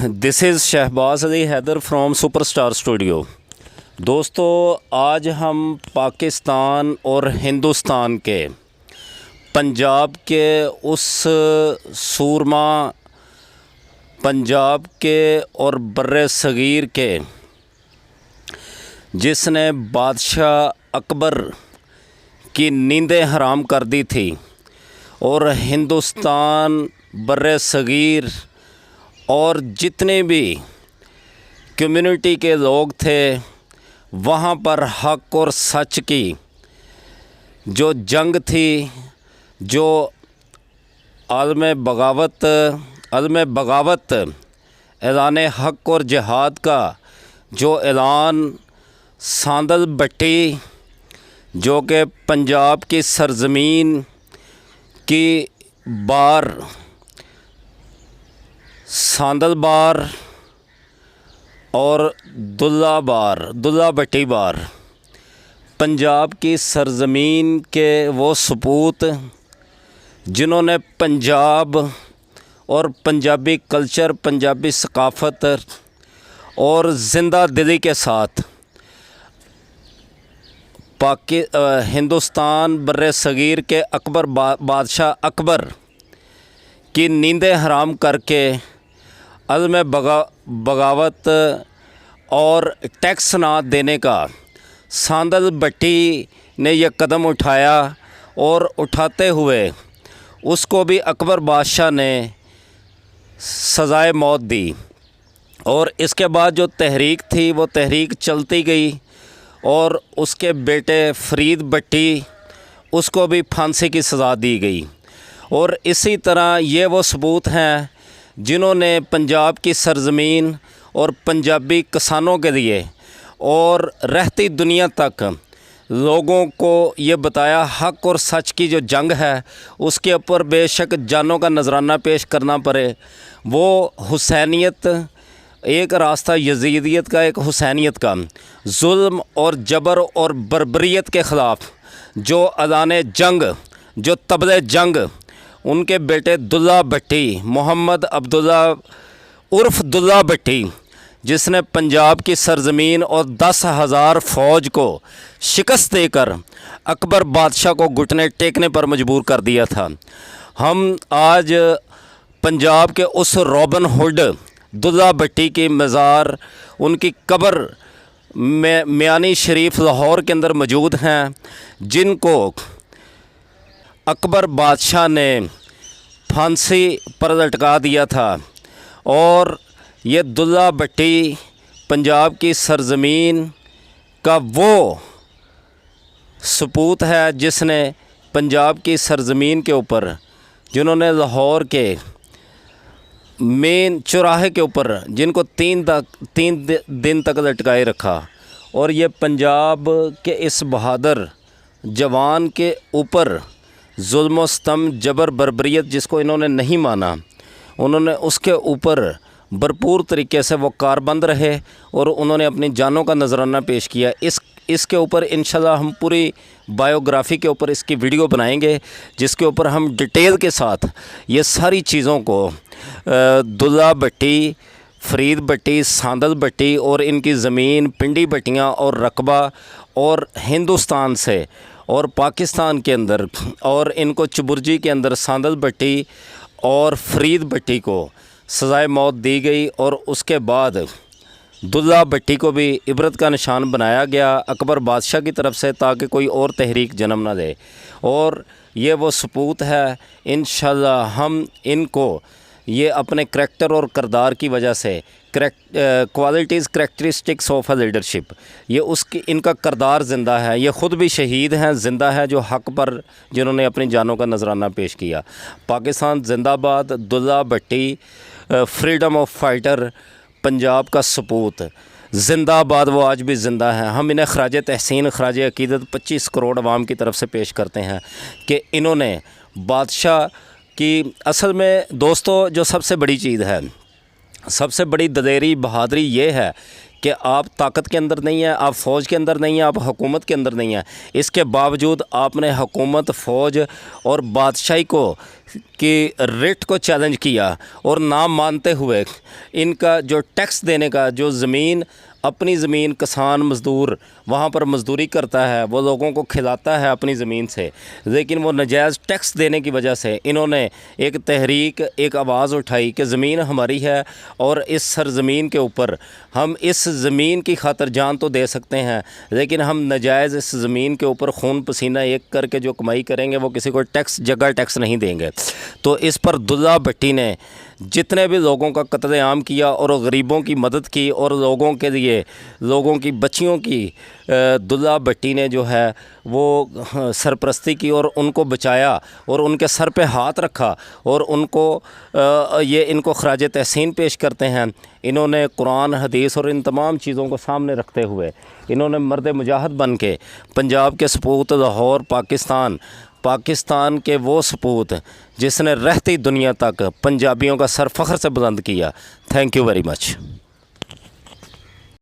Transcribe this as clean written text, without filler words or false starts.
This is Shahbaz Ali Haider from superstar studio. दोस्तों, आज हम पाकिस्तान और हिंदुस्तान के पंजाब के उस सूरमा पंजाब के और बर्रे सगीर के जिसने बादशाह अकबर की नींदें हराम कर दी थी और हिंदुस्तान बर्रे सगीर और जितने भी कम्युनिटी के लोग थे वहाँ पर हक़ और सच की जो जंग थी, जो आलम बगावत ऐलान हक़ और जिहाद का जो ऐलान सांदल बट्टी जो कि पंजाब की सरज़मीन की बार सांदल बार और दुल्ला भट्टी बार पंजाब की सरज़मीन के वो सपूत जिन्होंने पंजाब और पंजाबी कल्चर, पंजाबी सकाफ़त और ज़िंदा दिली के साथ हिंदुस्तान बर्रे सगीर के बादशाह अकबर की नींदें हराम करके अज़्म बगावत और टैक्स ना देने का सांदल बट्टी ने यह कदम उठाया और उठाते हुए उसको भी अकबर बादशाह ने सज़ाए मौत दी। और इसके बाद जो तहरीक थी वो तहरीक चलती गई और उसके बेटे फरीद बट्टी उसको भी फांसी की सज़ा दी गई। और इसी तरह ये वो सबूत हैं जिन्होंने पंजाब की सरज़मीन और पंजाबी किसानों के लिए और रहती दुनिया तक लोगों को ये बताया हक़ और सच की जो जंग है उसके ऊपर बेशक जानों का नजराना पेश करना पड़े। वो हुसैनियत एक रास्ता, यजीदियत का एक हुसैनियत का, जुल्म और जबर और बर्बरियत के ख़िलाफ़ जो अदान जंग, जो तबले जंग उनके बेटे दुल्ला भट्टी, मोहम्मद अब्दुल्ला उर्फ़ दुल्ला भट्टी, जिसने पंजाब की सरज़मीन और 10,000 फ़ौज को शिकस्त देकर अकबर बादशाह को घुटने टेकने पर मजबूर कर दिया था। हम आज पंजाब के उस रॉबिन हुड दुल्ला भट्टी की मज़ार, उनकी कब्र में मियानी शरीफ लाहौर के अंदर मौजूद हैं, जिनको अकबर बादशाह ने फांसी पर लटका दिया था। और ये दुल्ला भट्टी पंजाब की सरज़मीन का वो सपूत है जिसने पंजाब की सरज़मीन के ऊपर, जिन्होंने लाहौर के मेन चौराहे के ऊपर जिनको तीन दिन तक लटकाए रखा। और ये पंजाब के इस बहादुर जवान के ऊपर जुल्म सितम, जबर, बर्बरियत जिसको इन्होंने नहीं माना, उन्होंने उसके ऊपर भरपूर तरीके से वो कारबंद रहे और उन्होंने अपनी जानों का नजराना पेश किया। इसके ऊपर इंशाल्लाह हम पूरी बायोग्राफ़ी के ऊपर इसकी वीडियो बनाएंगे जिसके ऊपर हम डिटेल के साथ ये सारी चीज़ों को दुल्ला भट्टी, फरीद भट्टी, सांदल भट्टी और इनकी ज़मीन, पिंडी भट्टियाँ और रकबा और हिंदुस्तान से और पाकिस्तान के अंदर और इनको चुबुर्जी के अंदर सांदल भट्टी और फरीद भट्टी को सज़ाए मौत दी गई। और उसके बाद दुल्ला भट्टी को भी इबरत का निशान बनाया गया अकबर बादशाह की तरफ से, ताकि कोई और तहरीक जन्म ना दे। और ये वो सपूत है, इंशाल्लाह हम इनको ये अपने करैक्टर और किरदार की वजह से qualities, characteristics of a leadership, ये उसकी इनका किरदार ज़िंदा है। ये ख़ुद भी शहीद हैं, ज़िंदा है, जो हक़ पर जिन्होंने अपनी जानों का नजराना पेश किया। पाकिस्तान जिंदाबाद। Dulla Bhatti freedom of fighter, Punjab का सपूत जिंदाबाद, वो आज भी ज़िंदा हैं। हम इन्हें ख़राज तहसीन, ख़राज अक़ीदत 25 करोड़ आवाम की तरफ से पेश करते हैं कि इन्होंने बादशाह की, असल में दोस्तों जो सबसे बड़ी चीज़ है सबसे बड़ी दलेरी बहादुरी ये है कि आप ताकत के अंदर नहीं हैं, आप फ़ौज के अंदर नहीं हैं, आप हुकूमत के अंदर नहीं हैं, इसके बावजूद आपने हुकूमत, फ़ौज और बादशाही को की रेट को चैलेंज किया और ना मानते हुए इनका जो टैक्स देने का, जो ज़मीन, अपनी ज़मीन किसान मज़दूर वहाँ पर मज़दूरी करता है, वो लोगों को खिलाता है अपनी ज़मीन से, लेकिन वो नाजायज़ टैक्स देने की वजह से इन्होंने एक तहरीक, एक आवाज़ उठाई कि ज़मीन हमारी है और इस सरज़मीन के ऊपर हम इस ज़मीन की खातर जान तो दे सकते हैं, लेकिन हम नाजायज़ इस ज़मीन के ऊपर खून पसीना एक करके जो कमाई करेंगे वो किसी को टैक्स जगह टैक्स नहीं देंगे। तो इस पर अब्दुल्ला भट्टी ने जितने भी लोगों का कत्लेआम किया और गरीबों की मदद की और लोगों के लिए, लोगों की बच्चियों की अब्दुल्ला भट्टी ने जो है वो सरपरस्ती की और उनको बचाया और उनके सर पे हाथ रखा और उनको ये इनको खराज तहसीन पेश करते हैं। इन्होंने कुरान, हदीस और इन तमाम चीज़ों को सामने रखते हुए इन्होंने मर्द मुजाहिद बन के पंजाब के सपूत, लाहौर, पाकिस्तान के वो सपूत जिसने रहती दुनिया तक पंजाबियों का सर फ़ख्र से बुलंद किया। Thank you very much.